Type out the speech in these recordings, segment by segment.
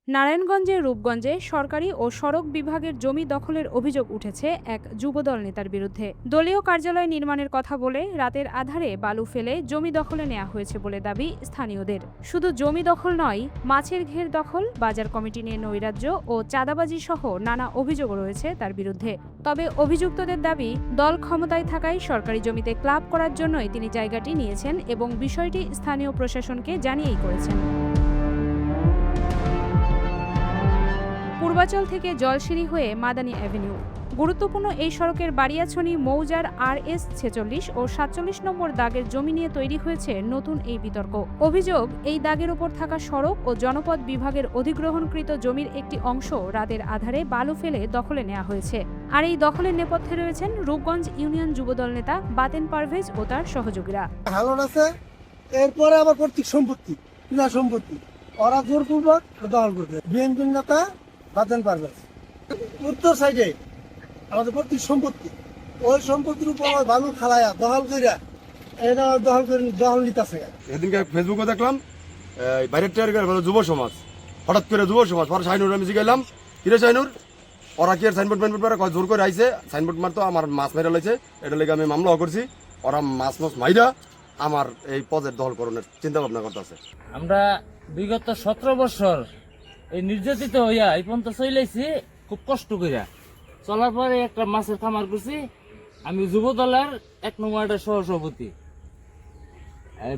নারায়ণগঞ্জের রূপগঞ্জে সরকারি ও সড়ক বিভাগের জমি দখলের অভিযোগ উঠেছে এক যুবদল নেতার বিরুদ্ধে। দলীয় কার্যালয় নির্মাণের কথা বলে রাতের আঁধারে বালু ফেলে জমি দখলে নেওয়া হয়েছে বলে দাবি স্থানীয়দের। শুধু জমি দখল নয়, মাছের ঘের দখল, বাজার কমিটি নিয়ে নৈরাজ্য ও চাঁদাবাজি সহ নানা অভিযোগ রয়েছে তার বিরুদ্ধে। তবে অভিযুক্তদের দাবি, দল ক্ষমতায় থাকায় সরকারি জমিতে ক্লাব করার জন্যই তিনি জায়গাটি নিয়েছেন এবং বিষয়টি স্থানীয় প্রশাসনকে জানিয়েই করেছেন। পূর্বাচল থেকে জলসিঁড়ি হয়ে মাদানী অ্যাভিনিউ গুরুত্বপূর্ণ এই সড়কের বাড়িয়াছড়ি মৌজার RS 46 ও 47 নম্বর দাগের জমি নিয়ে তৈরি হয়েছে নতুন এই বিতর্ক। অভিযোগ, এই দাগের ওপর থাকা সড়ক ও জনপদ বিভাগের অধিগ্রহণকৃত জমির একটি অংশ রাতের আধারে বালু ফেলে দখলে নেওয়া হয়েছে। আর এই দখলের নেপথ্যে রয়েছেন রূপগঞ্জ ইউনিয়ন যুবদল নেতা বাতেন পারভেজ ও তার সহযোগীরা। হালন আছে, এরপরে আবার কর্তৃক সম্পত্তি, কিনা সম্পত্তি ওরা জোরপূর্বক দখল করবে। বিএনপি নেতা বাতেন পারবে উত্তর সাইডে আমাদের কর্তৃক সম্পত্তি, ওই সম্পত্তির উপর বালু খালায়া দখল করিয়া এটা দখল নিতেছে। এদিনকে ফেসবুকে দেখলাম বাইরের টেয়ার যুব সমাজ, হঠাৎ করে যুব সমাজ পরে শাইনুর আমি গেলাম, কিরে শাইনুর ওরা কি সাইনবোর্ড মাইনবোর্ড করে জোর করে আইছে, সাইনবোর্ড মারতো আমার মাছ মেরে লাইছে, এটা লেগে আমি মামলা করছি। ওরা মাছ মাইরা আমার এই পদের দখল করণের চিন্তা ভাবনা করতেছে। আমরা বিগত 17 বছর এই নির্যাতিত হইয়া এই পর্যন্ত চলেছি খুব কষ্ট করিয়া। চলার পরে একটা মাছের খামার করছি। আমি যুব দলের 1 নম্বরের সহসভাপতি।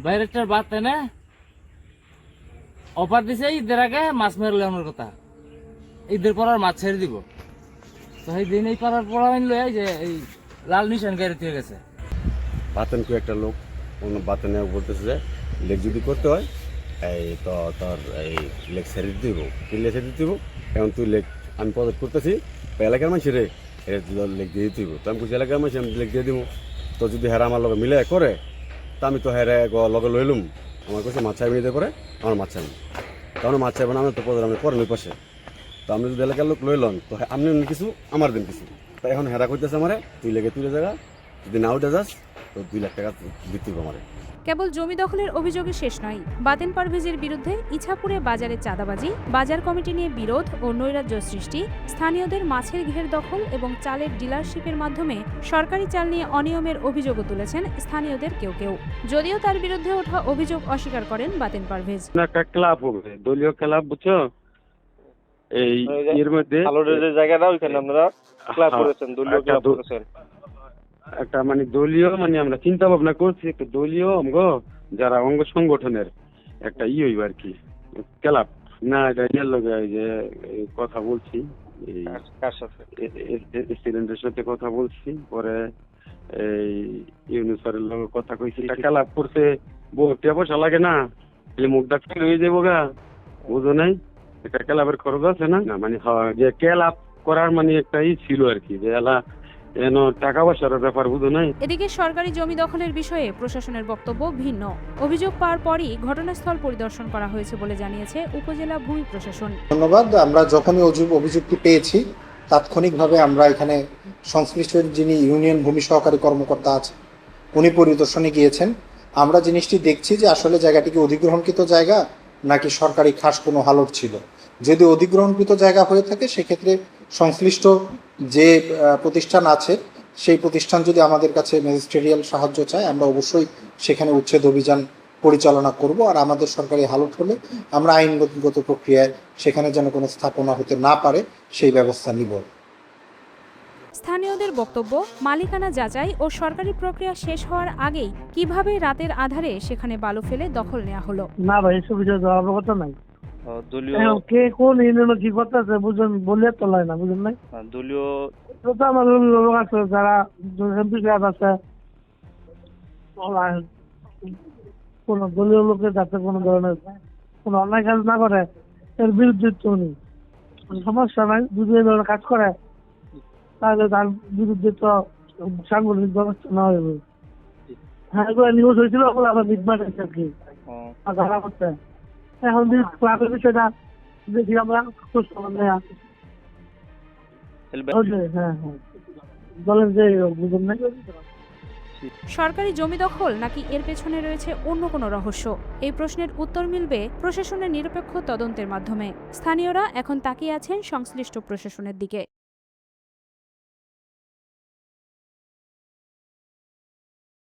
বাইরেটার বাদ না অফার দিছে ঈদের আগে মাছ মেরে আমার কথা, ঈদের পর আর মাছ ছেড়ে দিব। তো সেই দিন এই পাড়ার পড়া লই যে এই লাল নিশান গাড়ি থেকে গেছে। বাতেন কু একটা লোক অন্য বাতেনে বলতেছে যে লেক যদি করতে হয় এই তো তোর এই লেক ছেড়ে দিতে দিব, কি লেক ছেড়ে দিতে দিব, এখন তুই লেক আমি পদক করতেছি এলাকার মানুষ রে লেক দিয়ে দিতে দিব। তো আমি কিছু এলাকার মানুষ আমি লেক দিয়ে দিব। তো যদি হেরা আমার লগে মিলে করে তা আমি তো হেরে লগে লইলুম, আমার কাছে মাছ চাইবি নিতে পারে আমার মাছ চাইবি, তখন মাছ চাইবে না আমি তো পদের আমি করেন ওই পাশে। তো আমি যদি এলাকার লোক লইলন তো আপনি কিছু আমার দিন কিছু। তাই এখন হেরা করতেছে আমারে তুই লেগে তুলে জায়গা যদি না উঠে যাস তো 2 লাখ টাকা দিতে হবে আমারে। কেবল জমি দখলের অভিযোগে শেষ নয়, বাতেন পারভেজের বিরুদ্ধে ইছাপুরে বাজারে চাঁদাবাজি, বাজার কমিটি নিয়ে বিরোধ ও নৈরাজ্য সৃষ্টি, স্থানীয়দের মাছের ঘের দখল এবং চালের ডিলারশিপের মাধ্যমে সরকারি চাল নিয়ে অনিয়মের অভিযোগও তুলেছেন স্থানীয়দের কেউ কেউ। যদিও তার বিরুদ্ধে ওঠা অভিযোগ অস্বীকার করেন বাতেন পারভেজ। একটা ক্লাব হবে, দলীয় ক্লাব, বুঝছো? এই এর মধ্যে জায়গাটা ওইখানে আপনারা ক্লাব করেছেন, দলীয় ক্লাব করেছেন। একটা মানে দলীয় মানে আমরা চিন্তা ভাবনা করছি একটা দলীয় যারা অঙ্গ সংগঠনের একটা হইব আর কি, ক্লাব না এটা ইয়ের লগে এই যে কথা বলছি, স্টুডেন্টের সাথে কথা বলছি, পরে এই ইউনিসের লগে কথা কইছি। এটা ক্লাব করতে বহুত টাকা পয়সা লাগে না, মুখ ডাক্তার হয়ে যাবো গা, বুঝো নাই? একটা ক্লাবের খরচ আছে না, মানে যে ক্লাব করার মানে একটা ছিল আর কি, যে এলা টাকা পয়সার ব্যাপার, বুঝো নাই? এদিকে সরকারি জমি দখলের বিষয়ে প্রশাসনের বক্তব্য ভিন্ন। অভিযোগ পাওয়ার পরই ঘটনাস্থল পরিদর্শন করা হয়েছে বলে জানিয়েছে উপজেলা ভূমি প্রশাসন। ধন্যবাদ। আমরা যখনই অভিযোগটি পেয়েছি তাৎক্ষণিকভাবে আমরা এখানে সংশ্লিষ্ট যিনি ইউনিয়ন ভূমি সহকারী কর্মকর্তা আছে উনি পরিদর্শনে গিয়েছেন। আমরা জিনিসটি দেখছি যে আসলে জায়গাটি কি অধিগ্রহণকৃত জায়গা নাকি সরকারি খাস কোনো হালট ছিল। যদি অধিগ্রহণকৃত জায়গা হয়ে থাকে সেক্ষেত্রে সংশ্লিষ্ট যে প্রতিষ্ঠান আছে সেই প্রতিষ্ঠান যদি আমাদের কাছে ম্যাজিস্ট্রেরিয়াল সাহায্য চায় আমরা অবশ্যই সেখানে উচ্ছেদ অভিযান পরিচালনা করব। আর আমাদের সরকারি হালট হলে আমরা আইনগত প্রক্রিয়ায় সেখানে যেন কোনো স্থাপনা হতে না পারে সেই ব্যবস্থা নিব। স্থানীয়দের বক্তব্য, মালিকানা যাচাই ও সরকারি প্রক্রিয়া শেষ হওয়ার আগেই কিভাবে রাতের আধারে সেখানে বালু ফেলে দখল নেওয়া হলো। না ভাই, এসব বিষয়ে অবগত নাই। দলীয় কে কোন ইউনিয়নে কি করতেছে বুঝুন, বলে তোলায় না, বুঝুন নাই? দলীয় আমার লোক আছে যারা এমপি আছে, কোন দলীয় লোকের যাতে কোনো ধরনের কোনো অন্যায় কাজ না করে এর বিরুদ্ধে তো নেই, সমস্যা নাই। যদি এই ধরনের কাজ করে তাহলে তার বিরুদ্ধে তো সাংগঠনিক ব্যবস্থা নেওয়া হবে। হ্যাঁ, এগুলো নিউজ হয়েছিল, ওগুলো আবার মিটমাট হয়েছে আর কি, ধারা করতে। এখন ক্লাবের বিষয়টা দেখি আমরা খোঁজ খবর নেয়া। হ্যাঁ হ্যাঁ, দলের যে বুঝুন নাই। সরকারি জমি দখল নাকি এর পেছনে রয়েছে অন্য কোনো রহস্য? এই প্রশ্নের উত্তর মিলবে প্রশাসনের নিরপেক্ষ তদন্তের মাধ্যমে। স্থানীয়রা এখন তাকিয়ে আছেন সংশ্লিষ্ট প্রশাসনের দিকে।